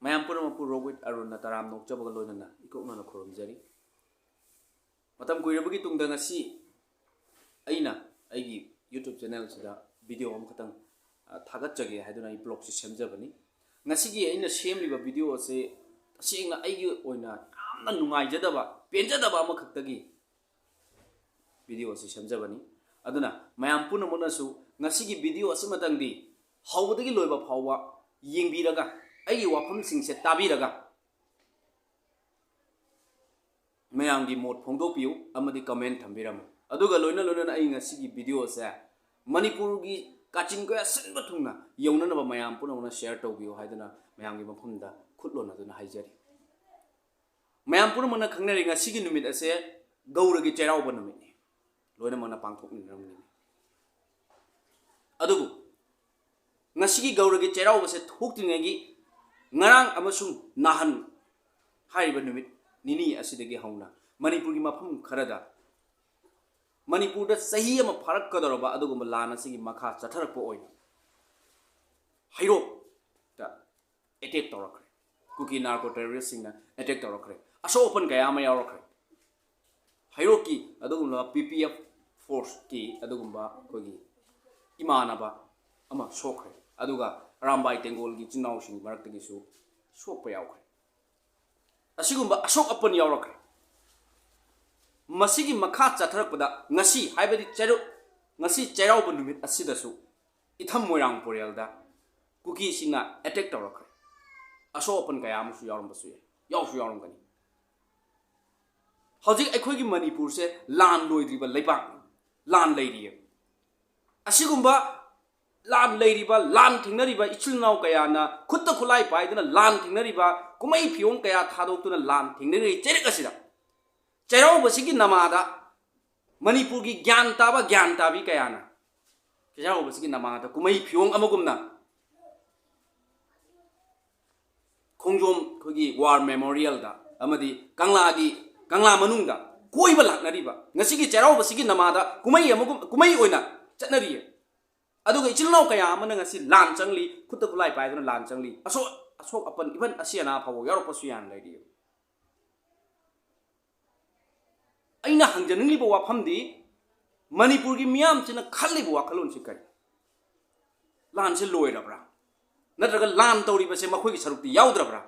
ꯃꯌꯥꯝ ꯄꯨꯝꯅꯃꯛꯄꯨ ꯔꯣꯕꯤꯠ ꯑꯔꯨꯟꯅ ꯇꯔꯥꯝ ꯅꯣꯛꯆꯕꯒ ꯂꯣꯏꯅꯅ ꯏꯀꯣꯛꯅꯅ ꯈꯨꯔꯨꯝꯖꯔꯤ ꯃꯇꯝ ꯀꯨꯏꯔꯕꯒꯤ ꯇꯨꯡꯗ ꯉꯁꯤ ꯑꯩꯅ ꯑꯩꯒꯤ ꯌꯨꯇ꯭ꯌꯨꯕ ꯆꯦꯅꯦꯜꯁꯤꯗ ꯚꯤꯗꯤꯑꯣ ꯑꯃꯈꯛꯇꯪ ꯊꯥꯒꯠꯆꯒꯦ ꯍꯥꯏꯗꯨꯅ ꯑꯩ ꯕ꯭ꯂꯣꯒꯁꯤ ꯁꯦꯝꯖꯕꯅꯤ ꯉꯁꯤꯒꯤ ꯑꯩꯅ ꯁꯦꯝꯂꯤꯕ ꯚꯤꯗꯤꯑꯣ ꯑꯁꯤ ꯇꯁꯦꯡꯅ ꯑꯩꯒꯤ ꯑꯣꯏꯅ ꯌꯥꯝꯅ ꯅꯨꯡꯉꯥꯏꯖꯗꯕ ꯄꯦꯟꯖꯗꯕ ꯑꯃꯈꯛꯇꯒꯤ ꯚꯤꯗꯤꯑꯣ ꯑꯁꯤ ꯁꯦꯝꯖꯕꯅꯤ ꯑꯗꯨꯅ ꯃꯌꯥꯝ ꯄꯨꯝꯅꯃꯛꯅꯁꯨ ꯉꯁꯤꯒꯤ ꯚꯤꯗꯤꯑꯣ ꯑꯁꯤꯃꯇꯪꯗꯤ ꯍꯧꯕꯗꯒꯤ ꯂꯣꯏꯕ ꯐꯥꯎꯕ ꯌꯦꯡꯕꯤꯔꯒ ꯑꯩꯒꯤ ꯋꯥꯐꯝꯁꯤꯡꯁꯦ ꯇꯥꯕꯤꯔꯒ ꯃꯌꯥꯝꯒꯤ ꯃꯣꯠ ꯐꯣꯡꯗꯣꯛꯄꯤꯌꯨ ꯑꯃꯗꯤ ꯀꯃꯦꯟ ꯊꯝꯕꯤꯔꯝꯃꯨ ꯑꯗꯨꯒ ꯂꯣꯏꯅꯅ ꯑꯩ ꯉꯁꯤꯒꯤ ꯚꯤꯗꯤꯑꯣꯁꯦ ꯃꯅꯤꯄꯨꯔꯒꯤ ꯀꯥꯆꯤꯟ ꯀꯣꯌꯥ ꯁꯤꯟꯕ ꯊꯨꯡꯅ ꯌꯧꯅꯅꯕ ꯃꯌꯥꯝ ꯄꯨꯝꯅꯃꯛꯅ ꯁꯦꯌꯔ ꯇꯧꯕꯤꯌꯨ ꯍꯥꯏꯗꯨꯅ ꯃꯌꯥꯝꯒꯤ ꯃꯐꯝꯗ ꯈꯨꯠꯂꯣꯟꯅꯗꯨꯅ ꯍꯥꯏꯖꯔꯤ ꯃꯌꯥꯝ ꯄꯨꯝꯅꯃꯛꯅ ꯈꯪꯅꯔꯤ ꯉꯁꯤꯒꯤ ꯅꯨꯃꯤꯠ ꯑꯁꯦ ꯒꯧꯔꯒꯤ ꯆꯩꯔꯥꯎꯕ ꯅꯨꯃꯤꯠꯅꯤ ꯂꯣꯏꯅꯃꯛꯅ ꯄꯥꯡꯊꯣꯛꯃꯤꯟꯅꯔꯝꯒꯅꯤ ꯑꯗꯨꯕꯨ ꯉꯁꯤꯒꯤ ꯒꯧꯔꯒꯤ ꯆꯩꯔꯥꯎꯕꯁꯦ ꯊꯣꯛꯇ꯭ꯔꯤꯉꯩꯒꯤ ꯉꯔꯥꯡ ꯑꯃꯁꯨꯡ ꯅꯍꯥꯟ ꯍꯥꯏꯔꯤꯕ ꯅꯨꯃꯤꯠ ꯅꯤꯅꯤ ꯑꯁꯤꯗꯒꯤ ꯍꯧꯅ ꯃꯅꯤꯄꯨꯔꯒꯤ ꯃꯐꯝ ꯈꯔꯗ ꯃꯅꯤꯄꯨꯔꯗ ꯆꯍꯤ ꯑꯃ ꯐꯥꯔꯛꯀꯗꯧꯔꯕ ꯑꯗꯨꯒꯨꯝꯕ ꯂꯥꯟ ꯑꯁꯤꯒꯤ ꯃꯈꯥ ꯆꯠꯊꯔꯛꯄ ꯑꯣꯏꯅ ꯍꯩꯔꯣꯛꯇ ꯑꯦꯇꯦꯛ ꯇꯧꯔꯛꯈ꯭ꯔꯦ ꯀꯨꯀꯤ ꯅꯥꯔꯀꯣ ꯇꯦꯔꯣꯔꯤꯁꯁꯤꯡꯅ ꯑꯦꯇꯦꯛ ꯇꯧꯔꯛꯈ꯭ꯔꯦ ꯑꯁꯣꯛ ꯑꯄꯟ ꯀꯌꯥ ꯑꯃ ꯌꯥꯎꯔꯛꯈ꯭ꯔꯦ ꯍꯩꯔꯣꯛꯀꯤ ꯑꯗꯨꯒꯨꯝꯕ PPF ꯐꯣꯔꯁꯀꯤ ꯑꯗꯨꯒꯨꯝꯕ ꯑꯩꯈꯣꯏꯒꯤ ꯏꯃꯥꯟꯅꯕ ꯑꯃ ꯁꯣꯛꯈ꯭ꯔꯦ ꯑꯗꯨꯒ ꯑꯔꯥꯝꯕꯥꯏ ꯇꯦꯡꯒꯣꯜꯒꯤ ꯏꯆꯤꯟ ꯏꯅꯥꯎꯁꯤꯡ ꯃꯔꯛꯇꯒꯤꯁꯨ ꯁꯣꯛꯄ ꯌꯥꯎꯈ꯭ꯔꯦ ꯑꯁꯤꯒꯨꯝꯕ ꯑꯁꯣꯛ ꯑꯄꯟ ꯌꯥꯎꯔꯛꯈ꯭ꯔꯦ ꯃꯁꯤꯒꯤ ꯃꯈꯥ ꯆꯠꯊꯔꯛꯄꯗ ꯉꯁꯤ ꯍꯥꯏꯕꯗꯤ ꯉꯁꯤ ꯆꯩꯔꯥꯎꯕ ꯅꯨꯃꯤꯠ ꯑꯁꯤꯗꯁꯨ ꯏꯊꯝ ꯃꯣꯏꯔꯥꯡ ꯄꯣꯔꯦꯜꯗ ꯀꯨꯀꯤꯁꯤꯡꯅ ꯑꯦꯇꯦꯛ ꯇꯧꯔꯛꯈ꯭ꯔꯦ ꯑꯁꯣꯛ ꯑꯄꯟ ꯀꯌా ꯑꯃꯁꯨ ꯌꯥꯎꯔꯝꯕꯁꯨ ꯌꯥꯏ ꯌꯥꯎꯔꯝꯒꯅꯤ ꯍꯧꯖꯤꯛ ꯑꯩꯈꯣꯏꯒꯤ ꯃꯅꯤꯄꯨꯔꯁꯦ ꯂꯥꯟ ꯂꯣꯏꯗ꯭ꯔꯤꯕ ꯂꯩꯕꯥꯛꯅꯤ ꯂꯥꯟ ꯂꯩꯔꯤꯌꯦ ꯑꯁꯤꯒꯨꯝꯕ ꯂꯥꯟ ꯂꯩꯔꯤꯕ ꯂꯥꯟ ꯊꯦꯡꯅꯔꯤꯕ ꯏꯆꯤꯜ ꯏꯅꯥꯎ ꯀꯌꯥꯅ ꯈꯨꯠꯇ ꯈꯨꯠꯂꯥꯏ ꯄꯥꯏꯗꯨꯅ ꯂꯥꯟ ꯊꯦꯡꯅꯔꯤꯕ ꯀꯨꯝꯍꯩ ꯐꯤꯌꯣꯡ ꯀꯌꯥ ꯊꯥꯗꯣꯛꯇꯨꯅ ꯂꯥꯟ ꯊꯦꯡꯅꯔꯤꯕ ꯆꯩꯔꯛ ꯑꯁꯤꯗ ꯆꯩꯔꯥꯎꯕꯁꯤꯒꯤ ꯅꯃꯥꯗ ꯃꯅꯤꯄꯨꯔꯒꯤ ꯒ꯭ꯌꯥꯟ ꯇꯥꯕꯤ ꯀꯌꯥꯅ ꯆꯩꯔꯥꯎꯕꯁꯤꯒꯤ ꯅꯃꯥꯗ ꯀꯨꯝꯍꯩ ꯐꯤꯌꯣꯡ ꯑꯃꯒꯨꯝꯅ ꯈꯣꯡꯖꯣꯝ ꯑꯩꯈꯣꯏꯒꯤ ꯋꯥꯔ ꯃꯦꯃꯣꯔꯤꯌꯦꯜꯗ ꯑꯃꯗꯤ ꯀꯪꯂꯥ ꯃꯅꯨꯡꯗ ꯀꯣꯏꯕ ꯂꯥꯛꯅꯔꯤꯕ ꯉꯁꯤꯒꯤ ꯆꯩꯔꯥꯎꯕꯁꯤꯒꯤ ꯅꯃꯥꯗ ꯀꯨꯝꯍꯩ ꯑꯣꯏꯅ ꯆꯠꯅꯔꯤꯌꯦ ꯑꯗꯨꯒ ꯏꯆꯤꯜ ꯏꯅꯥꯎ ꯀꯌꯥ ꯑꯃꯅ ꯉꯁꯤ ꯂꯥꯟ ꯆꯪꯂꯤ ꯈꯨꯠꯇ ꯈꯨꯠꯂꯥꯏ ꯄꯥꯏꯗꯨꯅ ꯂꯥꯟ ꯆꯪꯂꯤ ꯑꯁꯣꯛ ꯑꯄꯟ ꯏꯚꯟ ꯑꯁꯤ ꯑꯅꯥ ꯐꯥꯎꯕ ꯌꯥꯎꯔꯛꯄꯁꯨ ꯌꯥꯝ ꯂꯩꯔꯤꯌꯦ ꯑꯩꯅ ꯍꯪꯖꯅꯤꯡꯂꯤꯕ ꯋꯥꯐꯝꯗꯤ ꯃꯅꯤꯄꯨꯔꯒꯤ ꯃꯤꯌꯥꯝꯁꯤꯅ ꯈꯜꯂꯤꯕ ꯋꯥꯈꯜꯂꯣꯟꯁꯤ ꯀꯔꯤ ꯂꯥꯟꯁꯤ ꯂꯣꯏꯔꯕ꯭ꯔꯥ ꯅꯠꯇ꯭ꯔꯒ ꯂꯥꯟ ꯇꯧꯔꯤꯕꯁꯦ ꯃꯈꯣꯏꯒꯤ ꯁꯔꯨꯛꯇꯤ ꯌꯥꯎꯗ꯭ꯔꯕ꯭ꯔꯥ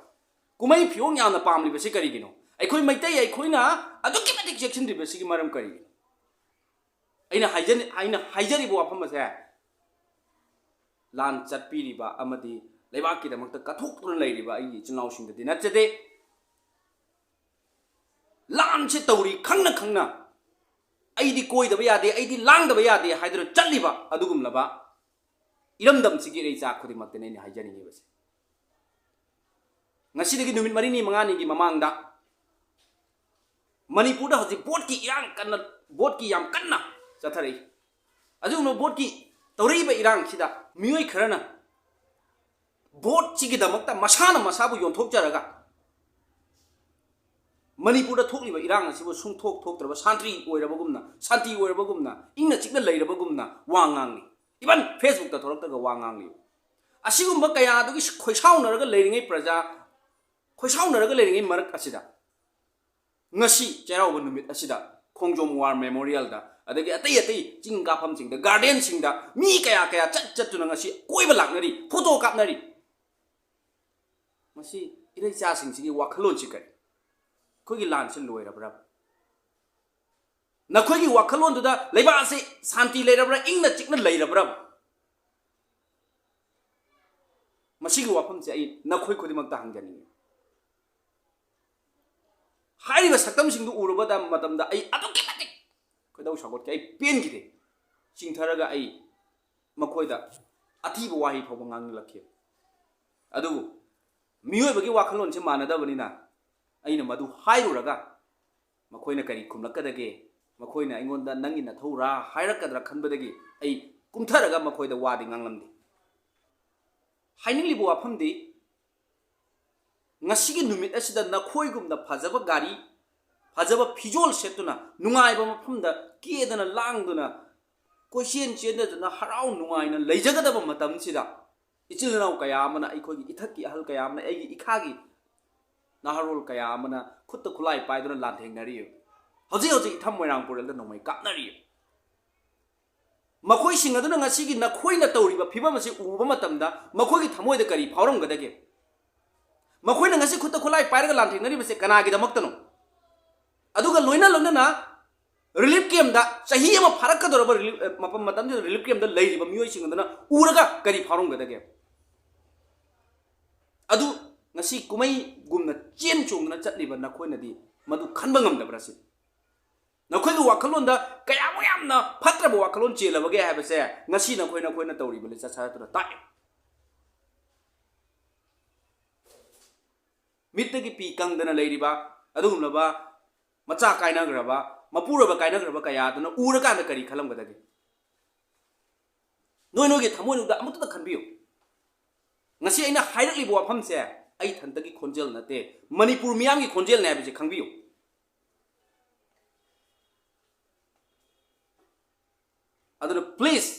ꯀꯨꯝꯍꯩ ꯐꯤꯌꯣꯡ ꯌꯥꯝꯅ ꯄꯥꯝꯂꯤꯕꯁꯤ ꯀꯔꯤꯒꯤꯅꯣ ꯑꯩꯈꯣꯏ ꯃꯩꯇꯩ ꯑꯩꯈꯣꯏꯅ ꯑꯗꯨꯛꯀꯤ ꯃꯇꯤꯛ ꯆꯦꯛꯁꯤꯟꯗ꯭ꯔꯤꯕꯁꯤꯒꯤ ꯃꯔꯝ ꯀꯔꯤꯒꯤꯅꯣ ꯑꯩꯅ ꯍꯥꯏꯖꯔꯤꯕ ꯋꯥꯐꯝ ꯑꯁꯦ ꯂꯥꯟ ꯆꯠꯄꯤꯔꯤꯕ ꯑꯃꯗꯤ ꯂꯩꯕꯥꯛꯀꯤꯗꯃꯛꯇ ꯀꯠꯊꯣꯛꯇꯨꯅ ꯂꯩꯔꯤꯕ ꯑꯩꯒꯤ ꯏꯆꯤꯜ ꯏꯅꯥꯎꯁꯤꯡꯗꯗꯤ ꯅꯠꯆꯗꯦ ꯂꯥꯟꯁꯤ ꯇꯧꯔꯤ ꯈꯪꯅ ꯑꯩꯗꯤ ꯀꯣꯏꯗꯕ ꯌꯥꯗꯦ ꯑꯩꯗꯤ ꯂꯥꯡꯗꯕ ꯌꯥꯗꯦ ꯍꯥꯏꯗꯨꯅ ꯆꯠꯂꯤꯕ ꯑꯗꯨꯒꯨꯝꯂꯕ ꯏꯔꯝꯗꯝꯁꯤꯒꯤ ꯏꯔꯩꯆꯥ ꯈꯨꯗꯤꯡꯃꯛꯇꯅꯤ ꯑꯩꯅ ꯍꯥꯏꯖꯅꯤꯡꯉꯤꯕꯁꯦ ꯉꯁꯤꯗꯒꯤ ꯅꯨꯃꯤꯠ 4-5ꯒꯤ ꯃꯃꯥꯡꯗ ꯃꯅꯤꯄꯨꯔꯗ ꯍꯧꯖꯤꯛ ꯚꯣꯠꯀꯤ ꯌꯥꯝ ꯀꯟꯅ ꯆꯠꯊꯔꯛꯏ ꯑꯗꯨꯒꯨꯝꯕ ꯚꯣꯠꯀꯤ ꯇꯧꯔꯛꯏꯕ ꯏꯔꯥꯡꯁꯤꯗ ꯃꯤꯑꯣꯏ ꯈꯔꯅ ꯚꯣꯠꯁꯤꯒꯤꯗꯃꯛꯇ ꯃꯁꯥꯅ ꯃꯁꯥꯕꯨ ꯌꯣꯟꯊꯣꯛꯆꯔꯒ ꯃꯅꯤꯄꯨꯔꯗ ꯊꯣꯛꯂꯤꯕ ꯏꯔꯥꯡ ꯑꯁꯤꯕꯨ ꯊꯣꯛꯇ꯭ꯔꯕ ꯁꯥꯟꯇꯤ ꯑꯣꯏꯔꯕꯒꯨꯝꯅ ꯏꯪꯅ ꯆꯤꯛꯅ ꯂꯩꯔꯕꯒꯨꯝꯅ ꯋꯥ ꯉꯥꯡꯂꯤ ꯏꯚꯟ ꯐꯦꯁꯕꯨꯛꯇ ꯊꯣꯛꯂꯛꯇ꯭ꯔꯒ ꯋꯥ ꯉꯥꯡꯂꯤ ꯑꯁꯤꯒꯨꯝꯕ ꯀꯌꯥꯗꯨꯒꯤ ꯈꯣꯏꯁꯥꯎꯅꯔꯒ ꯂꯩꯔꯤꯉꯩ ꯃꯔꯛ ꯑꯁꯤꯗ ꯉꯁꯤ ꯆꯩꯔꯥꯎꯕ ꯅꯨꯃꯤꯠ ꯑꯁꯤꯗ ꯈꯣꯡꯖꯣꯝ ꯋꯥꯔ ꯃꯦꯃꯣꯔꯤꯌꯦꯜꯗ ꯑꯗꯒꯤ ꯑꯇꯩ ꯆꯤꯡ ꯀꯥꯐꯝꯁꯤꯡꯗ ꯒꯥꯔꯗꯦꯟꯁꯤꯡꯗ ꯃꯤ ꯀꯌꯥ ꯆꯠꯇꯨꯅ ꯉꯁꯤ ꯀꯣꯏꯕ ꯂꯥꯛꯅꯔꯤ ꯐꯣꯇꯣ ꯀꯥꯞꯅꯔꯤ ꯃꯁꯤ ꯏꯔꯩꯆꯥꯁꯤꯡꯁꯤꯒꯤ ꯋꯥꯈꯜꯂꯣꯟꯁꯤ ꯀꯔꯤ ꯑꯩꯈꯣꯏꯒꯤ ꯂꯥꯟꯁꯤ ꯂꯣꯏꯔꯕ꯭ꯔꯥ ꯅꯈꯣꯏꯒꯤ ꯋꯥꯈꯜꯂꯣꯟꯗꯨꯗ ꯂꯩꯕꯥꯛ ꯑꯁꯤ ꯁꯥꯟꯇꯤ ꯂꯩꯔꯕ꯭ꯔꯥ ꯏꯪꯅ ꯆꯤꯛꯅ ꯂꯩꯔꯕ꯭ꯔꯥ ꯃꯁꯤꯒꯤ ꯋꯥꯐꯝꯁꯦ ꯑꯩ ꯅꯈꯣꯏ ꯈꯨꯗꯤꯡꯃꯛꯇ ꯍꯪꯖꯅꯤꯡꯉꯤ ꯍꯥꯏꯔꯤꯕ ꯁꯛꯇꯝꯁꯤꯡꯗꯨ ꯎꯔꯨꯕ ꯃꯇꯝꯗ ꯑꯩ ꯑꯗꯨꯛꯀꯤ ꯃꯇꯤꯛ ꯈꯣꯏꯗꯧ ꯁꯥꯎꯒꯠꯈꯤ ꯑꯩ ꯄꯦꯟꯈꯤꯗꯦ ꯆꯤꯡꯊꯔꯒ ꯑꯩ ꯃꯈꯣꯏꯗ ꯑꯊꯤꯕ ꯋꯥꯍꯩ ꯐꯥꯎꯕ ꯉꯥꯡꯅꯤꯡꯂꯛꯈꯤ ꯑꯗꯨꯕꯨ ꯃꯤꯑꯣꯏꯕꯒꯤ ꯋꯥꯈꯜꯂꯣꯟꯁꯦ ꯃꯥꯟꯅꯗꯕꯅꯤꯅ ꯑꯩꯅ ꯃꯗꯨ ꯍꯥꯏꯔꯨꯔꯒ ꯃꯈꯣꯏꯅ ꯀꯔꯤ ꯈꯨꯝꯂꯛꯀꯗꯒꯦ ꯃꯈꯣꯏꯅ ꯑꯩꯉꯣꯟꯗ ꯅꯪꯒꯤ ꯅꯊꯧꯔꯥ ꯍꯥꯏꯔꯛꯀꯗ꯭ꯔꯥ ꯈꯟꯕꯗꯒꯤ ꯑꯩ ꯀꯨꯝꯊꯔꯒ ꯃꯈꯣꯏꯗ ꯋꯥꯗꯤ ꯉꯥꯡꯂꯝꯗꯦ ꯍꯥꯏꯅꯤꯡꯂꯤꯕ ꯋꯥꯐꯝꯗꯤ ꯉꯁꯤꯒꯤ ꯅꯨꯃꯤꯠ ꯑꯁꯤꯗ ꯅꯈꯣꯏꯒꯨꯝꯅ ꯐꯖꯕ ꯒꯥꯔꯤ ꯐꯖꯕ ꯐꯤꯖꯣꯜ ꯁꯦꯠꯇꯨꯅ ꯅꯨꯡꯉꯥꯏꯕ ꯃꯐꯝꯗ ꯀꯦꯗꯅ ꯂꯥꯡꯗꯨꯅ ꯀꯣꯏꯆꯦꯟ ꯆꯦꯟꯗꯅ ꯍꯔꯥꯎ ꯅꯨꯡꯉꯥꯏꯅ ꯂꯩꯖꯒꯗꯕ ꯃꯇꯝꯁꯤꯗ इचिलनाव कया अमना अखोगी इथकी अहल कया अमना एगी इखागी नाहरोल कया अमना खुद खुलाई पाइदुना लांथेंगनरी हौजी हौजी इथम मोइरांगपुरदा नोंमै कापनरी मखोई सिंग अदुना ngasiगी नखोइना तौरिबा फिबम असे उबा मतमदा मखोगी थमोइदा करी फावरमगदगे मखोइना ngasi खुद खुलाई पाइरगा लांथेंगनरी बसे कनागी दमक्तनो अदुगा लोइना लोइना रिलीफ कैम्प दा सही अमा फारकदोरबा मपम मतम रिलीफ कैम्प दा लैरिबा मियोइ सिंग अदुना उरगा करी फावरमगदगे अदु ngasi कुमै गुमना चेन चोंगना चटलिबा नखोइनादी मदु खनबा ngamdabra si नखोइगु वाखलोंदा कयामु यामना फत्रबा वाखलों चेलबगे हाबसे ngasi नखोइना तौरिबा ले चाचातुना ताय मित्तगी पी कंगदना लैरिबा अदुगुमलबा मचा कायनाग्रबा मपुरबा कायनाग्रबा कयादुना उरकांदा करी खलमगदगे नोइनोगे थमोइनुदा अमुतदा खनबियो ngasi aina hairalibo wafamse ai thantagi khonjel nate manipur miyamgi khonjel ne habise khangbiyo aduna please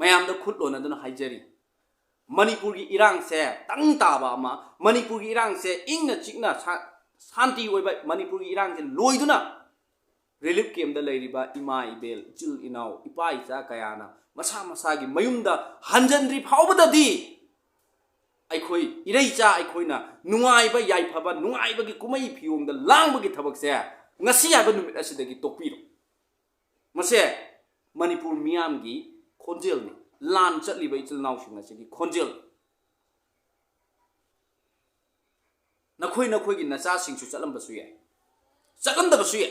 mayam da khutlo na duna haijari manipur gi irang se tang ta ba ma manipur gi irang se ingna chikna shanti oiba manipur gi irang se loiduna relief camp da leiriba ima ibel chil inau ipa isa kayana masa masa gi mayumda hanjanri phawbada di अखोई इरैचा अखोइना नुआइबा याइफबा नुआइबगी कुमै फियोंदा लांबगी थबकसे ngasi हाबा नुमित असिदगी तोकपिरो मसे मणिपुर मियामगी खोंजेल नि लान चटलिबा इचल नाउसिंग असिगी खोंजेल नखोइगी नचा सिंगसु चलंबसु ये चलंदबसु ये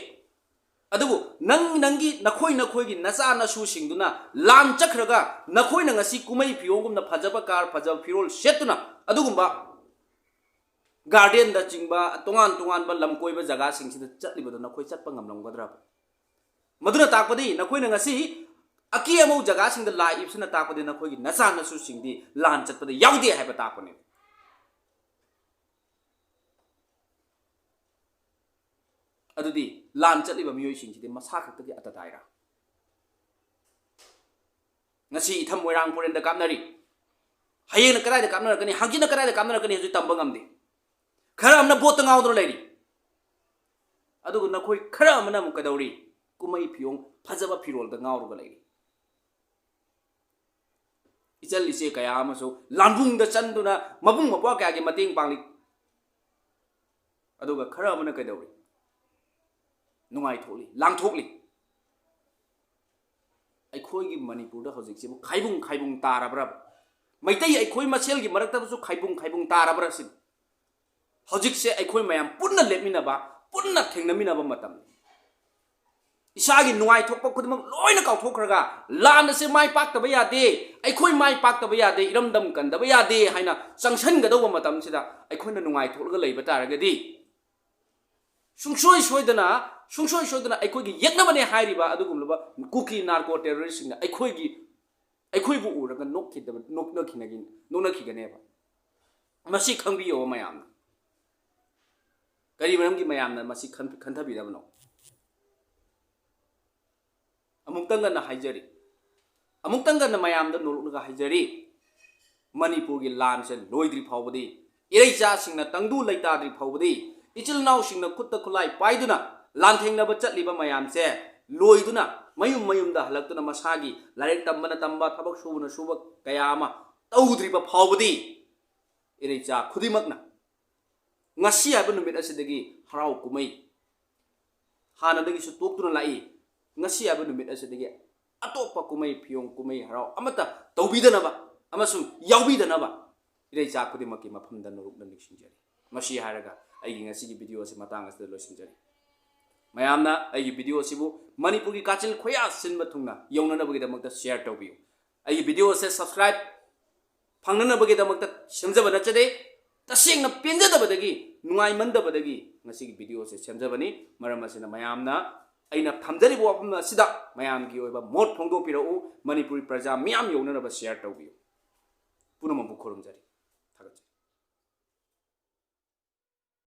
अदुबु नंगी नखोइगी नचा नसु सिंगदुना लान चखरगा नखोइना ngasi कुमै फियोंगुमना फजबा car फजबा फिरोल सेतुना अदुगुम्बा garden दा चिंगबा तोंगान बा लमकोइबा जगा सिंगसिदा चटलिबदो नखोइ चटपा ngamlamgadra मदुना ताकपदि नखोइना ngasi अकी अमौ जगा सिंगदा लाइबसना ताकपदि नखोइगी नचा नसु सिंगदि लान चटपदि याउदे हाइबा ताकपने अदुदी लान चटलिबा मियोइ सिंगसिदि मसा खक्तगी अतदाइरा ngasi itham moirang porenda kapnari hayena karai da kapnar kani hangina karai da kapnar kani haju tamba ngamde khara amna bot ngaudro leiri adugu nakhoi khara amna mu kadauri kumai phiong phajaba phirol da ngauru leiri ichal ise kaya amaso lanbung da chanduna mabung mapwa kaya ge mating pangli aduga khara amna kadauri nungai tholi lang thokli अखोई मणिपुर हजिक खाइबुंग तारब्रा मैतई अखोई मसेल की मरक्तबसु खाइबुंग तारब्रा सिन हजिक से अखोई मयाम पुन्ना लेमिनबा पुन्ना थेंगनमिनबा मतम इसागी नुआई थोकपा खुदमक लोइना काउथोखरगा लान से माई पाक्तबा यादे अखोई माई पाक्तबा यादे इरमदम कंदबा यादे हाइना संगसनगदौबा मतम सिदा अखोइना नुआई थोलगा लैबा तारगदी सुंसोई सोइदना अखोइगी यक्नबने हाइरिबा अदुगुमलबा कुकी नार्को टेररिस्टसिंग अखोइबु उरगा नोकनखिगनेबा मसी खंबियो मयामना करी मरमगी मयामना मसी खंथबिदबनो अमुक्तंगना हाइजरी अमुक्तंगना मयामदा नोलुगा हाइजरी मणिपुरगी लानसे लोइद्रि फावबदी इरैचासिंगना तंगदु लैताद्रि फावबदी इचिल नाउसिंगना खुत्ता खुलाई पाइदुना लांथेंगनबा चटलिबा मयामसे लोइदुना मयुमदा हलक्तुना मसागी लाइक तंबा थबक सुबा कयामा तौद्रिबा फावबदी इरैचा खुदिमकना ngasi हाबा नुमित असिदगी हराव कुमै हानादगी सु तोक्तुना लाई ngasi हाबा नुमित असिदगी अतोपा कुमै फियोंग कुमै हराव अमता तौबिदनबा अमसुम याउबिदनबा इरैचा खुदिमकि मफमदा नुरुकना निक्सिंजरी मसी हारगा आइगी ngasi की वीडियो से मतंग असद लोसिंजरी मयामना आइगी वीडियो सिबु मणिपुर की काचिल खोया सिनबा थुंगना यौननबगी दमकता शेयर तौबियो आइगी वीडियो से सब्सक्राइब फंगननबगी दमकता सेमजबा नचदे तसेंगना पेंजदबदगी नुआइमंदबदगी ngasi की वीडियो से सेमजबनी मरम असिना मयामना अइना थमजरिबो वफम असिदा मयामगी ओइबा मोट फोंदोपिरउ मणिपुरी प्रजा मियाम यौननबा शेयर तौबियो पुनमबु खोरमजरी।